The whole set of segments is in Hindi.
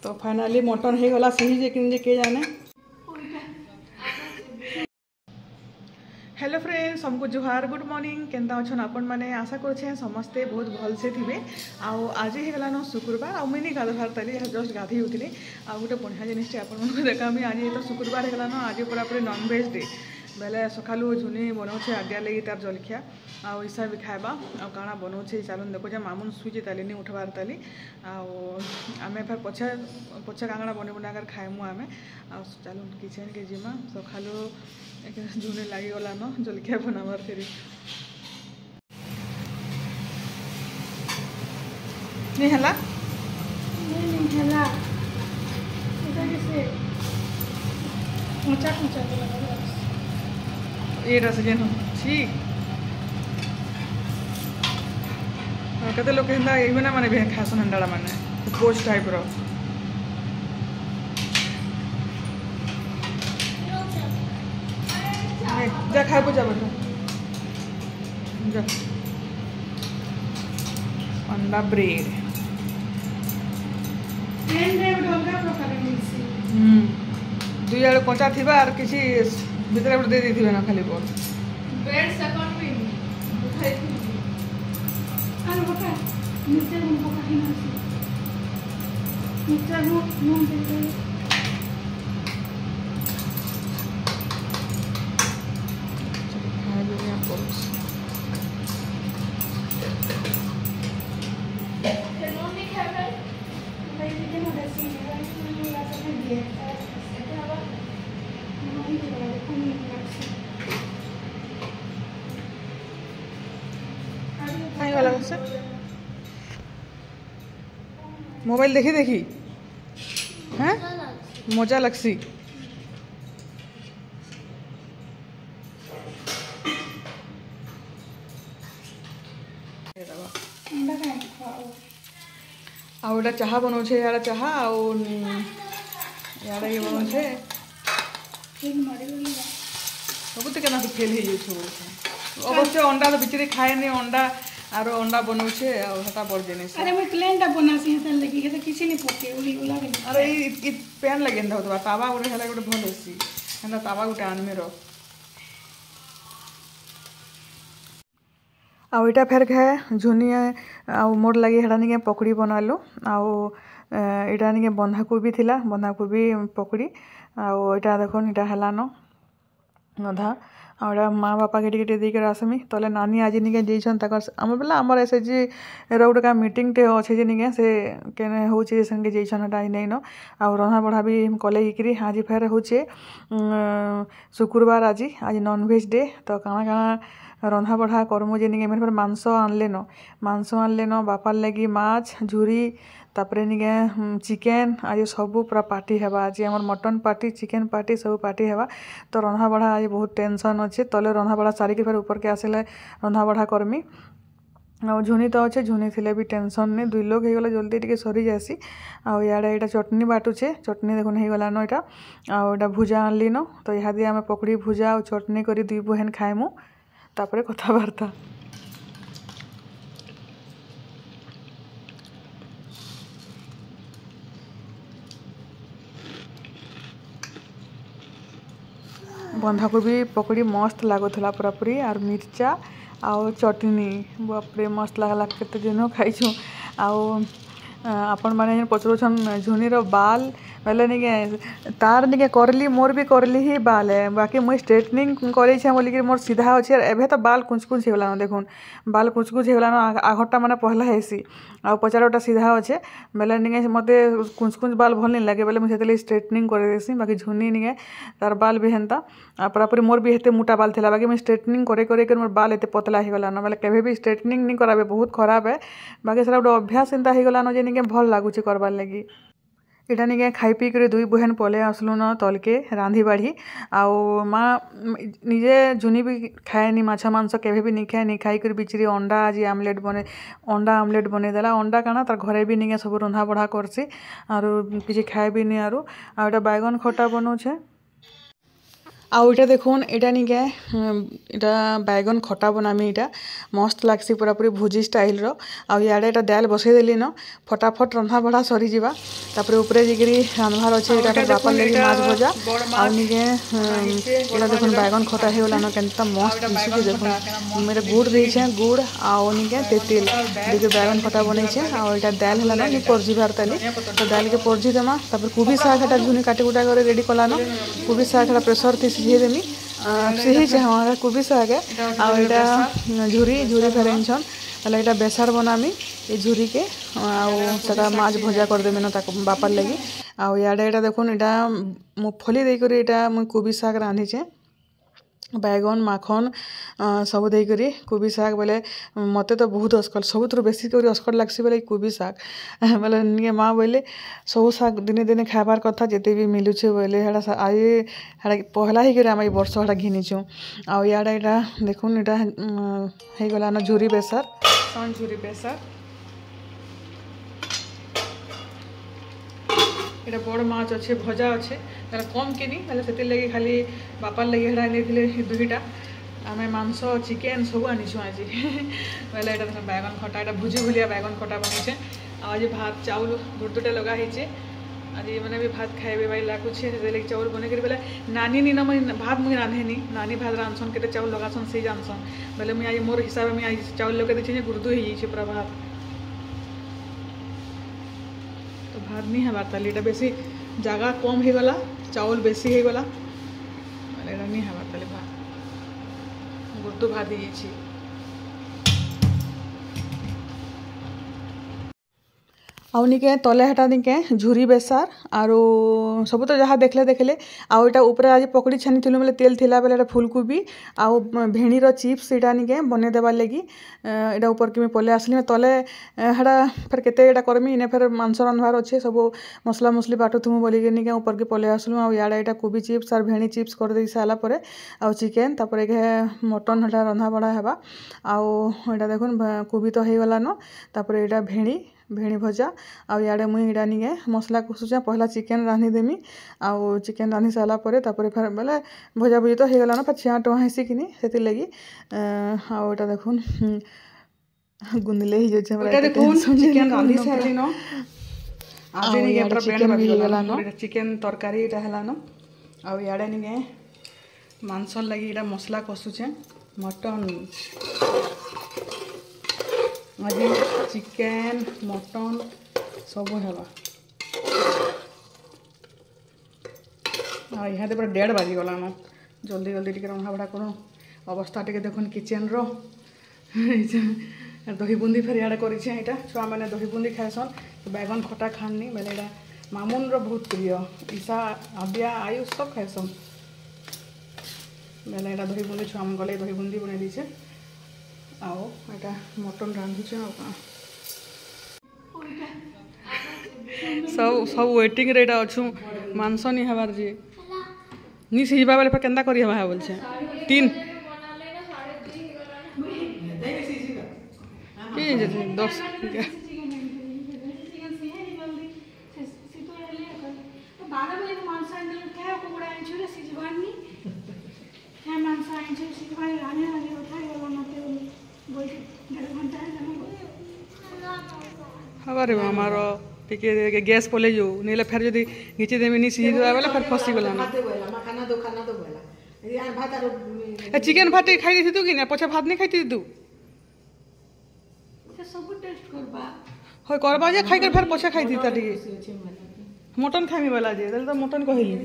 तो फाइनाली मटन हो गला सही जे के जाने। हेलो फ्रेंड्स, हमको जुहार, गुड मॉर्निंग। केंता अच्छन आपण मैंने आशा करे समस्ते बहुत भलसे थे। आज ही गलान शुक्रवार आ मुझे गाधोबार ताली जस्ट गाधे होती आ गोटे बढ़िया जिनटे आपको देखामी। आज तो शुक्रवार हो गलान, आज पूरा पूरी नॉनवेज डे। बेले सकालू झुनी बनाऊे आदिया लगी तार जलखिया आउ ईसा भी खाइबा आ काଣା बनाऊे चलून देखो मामुन सुईचे ताली नहीं उठबार ताली आम फिर पछे पछे काଣା बने बनाकर खाइमु आम चलून किचन के जीमा। सकालू झुनी लगी गलान जलखिया बनाबार फेरी नहीं हला ये जेन ठीक कते लोग कहता ये मैंने भी खासन हंडाड़ा मैंने पोस्ट टाइप रो जा खाए पूजा बता जा अंडा ब्रेड दुई आड़ कचा थी और किसी भितर गोटे दे दी ना खाली बोल ब्रेड सेकंड भी अरे बका मिर्चा गुण बका ही ना मिर्चा गुण दे दे मोबाइल देखी देखी हैं मजा लगसी। आउटा चाहा बनाऊे यार चाहा यार ये बनाऊे सब तो केना फेल हो अवश्य अंडा तो बिचरे खाए नहीं अंडा आरो अंडा बनाऊे आटा बड़ जिनिस। अरे मैं प्लेनटा बनासी हेतन लगी के किछि नहीं पके उली उला के अरे ई पैन लगे न होतबा तावा गोटे हला गोटे भल होसी हना तावा गोटे आनमे रो आ इटा फेर खाए झुनी आ मोर लगी हेडा निके पकड़ी बनालु आ इटा निके बंधाकोबी थिला बंधाकोबी पकड़ी आ इटा देखो इटा हलानो अधा आड़ा माँ बापा के टिके देकर आसमी तले नानी आज निके जेछन तकर आम बेला आमर एसएचजी रो गोटे का मीटिंग टे अच्छे जे निके से केने होचे संगे जेछन हटा नहीं न आ रंधा बढ़ा भी कले इकरी आज फेर होचे शुक्रवार आज नॉनवेज डे तो काଣା काଣା रंधा बढ़ा करमु जे निके फिर मांस आनले न बापार लगी माछ झुरी तापरे निके चिकेन आज सब पूरा पार्टी हेबा। आज हमर मटन पार्टी चिकेन पार्टी सब पार्टी हेबा तो रंधा बढ़ा आज बहुत टेंशन अच्छे तले रंधा बढ़ा सारी के फिर ऊपर के आसले रंधा बढ़ा करमी आ झुनी तो अच्छे झुनी थिले भी टेंशन नहीं दुई लोग हो गला जल्दी टिके सरी जासी आ याडे एटा चटनी बाटुचे चटनी देखुन हो गला न एटा आ एटा भुजा आनली न तो यहाँ दिए आम पकड़ी भुजा और चटनी करी दुई बहन खाइमु तापरे कथबार्ता। बंधाकोबी पकड़ी मस्त लागुला पूरापूरी और मिर्चा आउ चटनी बापरे मस्त लगला केते दिन खाइछु आपण मैंने पचरुछन झुनीर बाल बेले निके तार निके करली मोर भी करली ही बाल है बाकी मुई स्ट्रेटनिंग करे बोलिक मोर सीधा अच्छे एवं तो बाल कुछ कुछ होगलान देखुन बाल कुछ कुछ होगलान आघटा मैंने पहला हेसी आ पचारोटा सीधा अच्छे बेले निके मत कुछ कुछ बाल भल नहीं लगे बेले मुझे स्ट्रेटनिंग कर देसी बाकी झुनी निके तार बाल भी हेन्ता पूरापूरी मोर भी हेते मोटा बाल थिला बाकी मुझे स्ट्रेटनिंग करे मोर बाल एते पतला हो गलान बेले केबे भी स्ट्रेटनिंग नहीं कराबे बहुत खराब है बाकी सारा गोटे अभ्यास एंता हो गलान जे निके भल लगुच करबार लगी। इटा निके खाई पी कर दुई बहन पले आसलु न तलके रांधी बाढ़ी आउ माँ निजे झुनी भी खाएनी माछ मांस केबे भी नहीं खाए नहीं खाई कर बिचरी अंडा आज अंडा आमलेट बने देला अंडा काना तार घरे भी निके सब रंधा बढ़ा करसी आरो किसी खाए भी नहीं आरो बैगन खटा बनाऊे आउ इटा देखुन इटा निके इटा बैगन खटा बनामी इटा मस्त लागसी पूरा पूरी भुजी स्टाइल रो आ याडे इटा दाल बसई देली न फटाफट रंधा बढ़ा सरी जीवा तापर ऊपरे जिगरी रांधवार अच्छे इटा बापर लगी माछ भजा आ निके इटा देखुन बैगन खटा हे वाला न केनता मस्त दिसुची देखुन मेरे गुड़ देइछे गुड़ आ निके तेतिल दिके बैगन खटा बनैछे आ इटा दाल हला न नि परजी भारताली तो दाल के परजी देमा तापर कुबी साग हटा झुनी काटी कुटा करे रेडी कला न कुबी साग हटा प्रेशर थी सिझे देमी सिही जे हमारा कुबी साग आ इटा झुरी झुरी फेरेंछन ताले इटा बेसार बनामी ए झुरी के आ सदा माछ भजा कर देमी न ताको बापार लगी आ याडे इटा देखुन इटा मुफली देई करी इटा मु कुबी साग रांधिछे बैगन माखन सब देई करी कुबी साग बोले मते तो बहुत अस्कल सबुथुर बेसी करी अस्कल लागसी बोले कुबी साग बोले निके माँ बोले सब साग दिने दिने खाबार कथा जेते भी मिलुछे बोले हेडा आई हेडा पहला ही करे आम वर्ष हेडा घिनिछु आ याडा इटा देखुन इटा हे गला न झुरी बेसार सन झुरी बेसार এটা বড় মাছ আছে ভজা আছে তাহলে কম কিনি তাহলে সেতির লাগি খালি বাপার লাগি হেডা আনিলে দুইটা আমি মাংস চিকেন সব আনিছু আজি বলে এটা বেগুন খটা এটা ভুজি ভুলিয়া বেগুন খটা বনিছে আজ ভাত চাউল দুটা লগা হয়েছে आज मैंने भी भात खाइबे भाई लाकुछे से चाउल बने कर बोले नानी नी ना मैं भात मुझे रांधेनी नानी भात रांधसन के चाउल लगासन से जानसन बोले मुझे आज मोर हिसाब में आज चाउल लगे देखिए गुर्दू हो जाइए पूरा भात तो भात नहीं है बात इटा बेसी जगह कम हो गला चाउल बेसी हो गला नहीं है बात भात गुर्दू भात ही आउ निके तले हेटा निके झुरी बेसार आरो सब तो जहाँ देखले देखले आउ इटा ऊपर आज पकड़ी छानी थिलु बेले तेल थिला बेले एटा फुलकोबी आउ भेणीर चिप्स इटा निके बने देबार लगी इटा ऊपर के पले आसली तले हेटा फिर केते इटा करमी इने फिर मांस रांधवार अच्छे सब मसला मसली बाटुथुमु बोली के निके ऊपर के पले आसलु आउ याडा इटा कोबी चिप्स और भेणी चिप्स कर दे साला परे आउ चिकेन तापर के मटन हेटा रंधा बड़ा हेबा आउ इटा देखुन कोबी तो हे गला न तापर इटा भेणी भेणी भजा आउ याडे मुई इटा निके मसला कषुचे पहला चिकेन रांधि देमी आउ चिकेन रांधि सारा परे तापर फिर बेले भजा भुजी तो हेगला न फिर छिया टोहा हेसी किनी सेति लगी आउ इटा देखुन गुंदले ही जे हमरा इटा देखुन चिकेन रांधि सारी न आज निके पूरा चिकेन भी हेगला न चिकेन तरकारी इटा हेला न आउ याडे निके मांस लगी इटा मसला कषुचे मटन आज चिकेन मटन सब हेबा यहाँ तो पूरा 1:30 बाजी गला न जल्दी जल्दी टिके रंधा बड़ा करूँ अवस्था टिके देखुन किचेन रो दही बुंदी फेर इे कर छुआ मैंने दही बुंदी खाएसन तो बैगन खटा खानी बेले इटा मामुन रो बहुत प्रिय ईशा आबिया आयुष सब खाएसन बेले इटा दही बुंदी छुआ गले दही बुंदी बना दीचे आओ इटा मटन रांधुचे सब सब वेटिंग रे इटा अच्छु मांस नहीं हबार जी नी सिझबा बेले फिर केंदा करी हबा बोलछे 3 की जे 10 हबारे हमार टिके गैस पले जो नहीं फिर जब घिची देमी नहीं सीझी देवा बेले फिर फसी गला चिकेन भात खाई दी तू कि पछे भात नहीं खाई तू হয় করবা যে খাই করে ফের পছে খাই দিতা টিকে মটন খাইমি বেলা যে তাহলে তো মটন কহিলি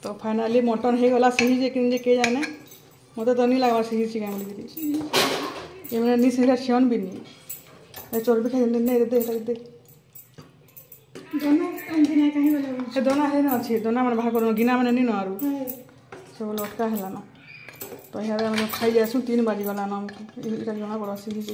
तो फाइनाली मटन हो गला सही जे कि के जाने मत तो नहीं लगवा सही चिकेन बोली ये मैंने नहीं सही छियन भी नहीं चोर भी खाई नहीं दे दे दोना है ना अच्छी दोना मैंने बाहर कर गिना मैंने नहीं न आरू सब लटका है ना तो यहाँ मैंने खाई जासु 3 बाजी गला ना इटा जना बड़ा सीधी कि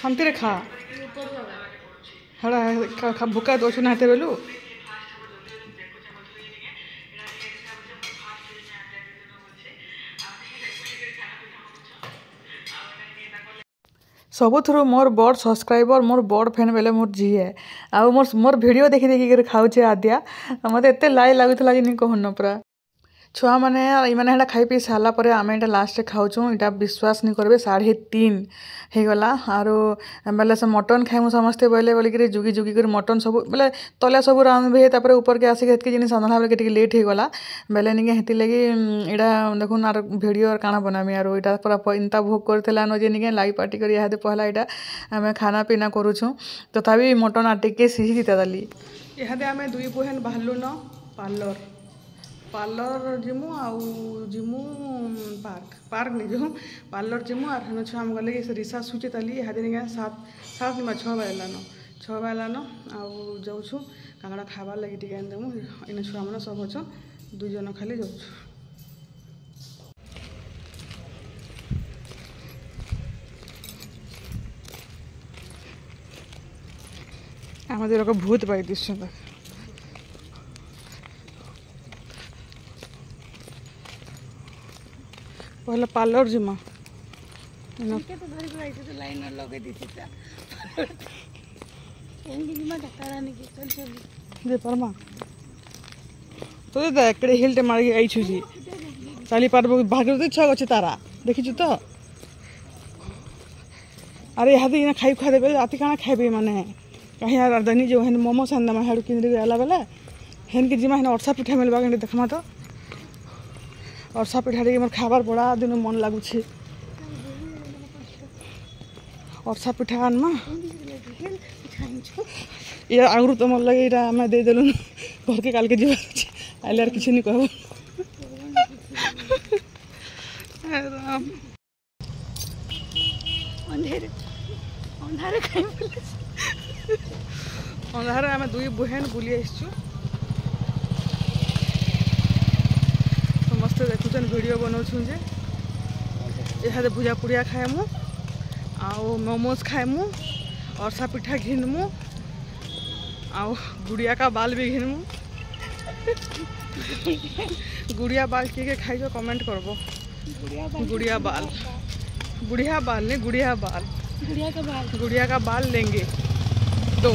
शांति रे खा हड़ा भूका दोष नहाते बेलू सबुथु मोर बड़ सब्सक्राइबर मोर बड़ फैन बेले मोर झीए आउ मोर वीडियो देखी देखी खाऊे आद्या मत एत लाई लगुला कि कहून पूरा छुआ मैंने ये खाई पी सारापर आम ये लास्ट खाऊँ यहाँ विश्वास नहीं करेंगे 3:30 होगला आरो बेले से मटन खाइमु समस्ते बोले बोलिक जुगी जुगी कर मटन सब बोले तले सब रांधे तापर ऊपर के आसिक हेतक जिन रंधा बेले के लेट होगला बेले निके हेती लगी यहाँ देखुन आर वीडियो और काना बनामी आरो यहाँ पूरा इंता भोग करला न जे निके लाई पार्टी कर यहाँ पहला यहाँ आम खाना पीना करुछुँ तथापि मटन आटिके सिझी दीता दाली यहाँ आम दुई बहन बाहरलु न पार्लर जिमु आउ जिमु पार्क नहीं जो पार्लर जिमु आर हेन छुआ गले रिसा सुचे ताली यहाँ दिन 7 6 बजलान आउ जाऊँ काकड़ा खाबार लगे टी आनदेमु इन छुआ मैंने सब अच्छन 2 जन खाली जाऊँ आम भूत पाई दिशा पहले पार्लर जिमा परमा तो दे हिलटे मारिक आई छुजी चली पार्ब भाग इच्छा अच्छे तारा देखी तो अरे यहाँ खाई खुआ देवे राति काଣା खाइबे माने कहीं यार दनी जो हेन मोमो सान्दा हाड़ू किन आला बेले हेन के जिमा हेन अरसा पिठा मिलवा के देखमा तो अरसा पिठा टे मोर खाबार बड़ा दिन मन लगुच अरसा पिठा आनमा ये आगु तुम लगे यहाँ आम देदेलु घर के काल के जी आइले आर किसी नहीं कह अंधार आम दुई बहन बुली आसचु समस्ते देखुन वीडियो बनाऊँ जे यहाँ भुजा पुड़िया खाएमु आउ मोमोज खाएमु अरसा पिठा घिनमु आउ गुड़िया का बाल भी घिनमु गुड़िया बाल किए खाई कमेंट करबो गुड़िया बाल नहीं गुड़िया का बाल लेंगे 2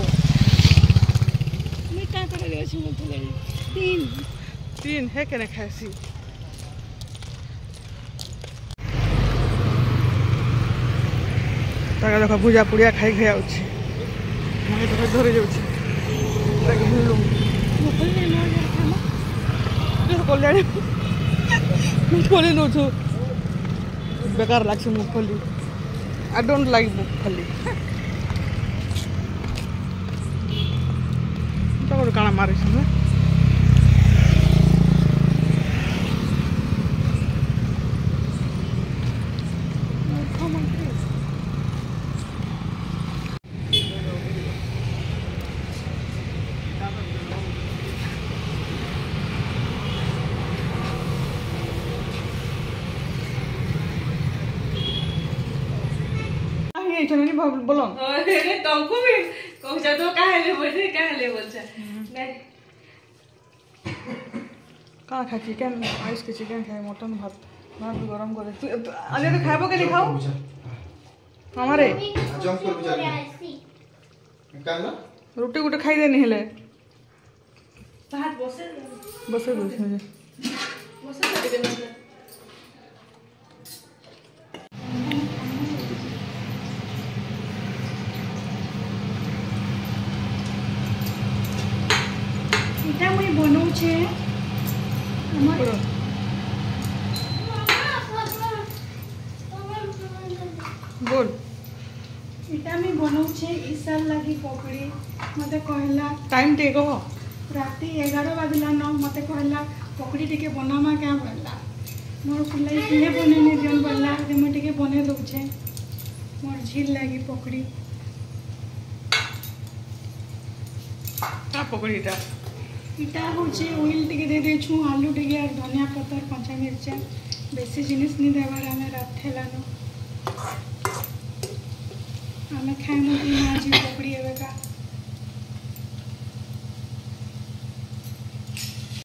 3 है के खासी देख भुजा पुड़िया खाई खाई आगे धरी जाऊँ मुगफली नौ बेकार लगे मुगफली आई डोंट लाइक मुगफली काଣା मारे बोलो तुमको भी कहूचा तो काहे बोलछा कहाँ खा चिकेन आइस के चिकेन खाए मटन भात भी गरम करे अरे तो खाबो के नहीं खाओ हमारे रोटी गोटे खाई देनी हेले बसे इटा मुई बनाऊ छे बोल इटा मैं बनाऊ छे ईसार लगी पकड़ी मते कहला टाइम टे कहो राति 11 बजला न मते कहला पकड़ी टिके बनामा क्या बोलला मोर पिल्लाई किए बनेने जन बोलला जे मैं टिके बने दउ छे मोर झील लगी पकड़ी का पकड़ी इटा होचे ऑयल टिके दे दे छु आलू टिके और धनिया पत्तर कंचा मिर्चा बेसी जिनिस नहीं देवार हमें रात हेलानो आम खाइमु कि ना जी पकड़ी एवेका।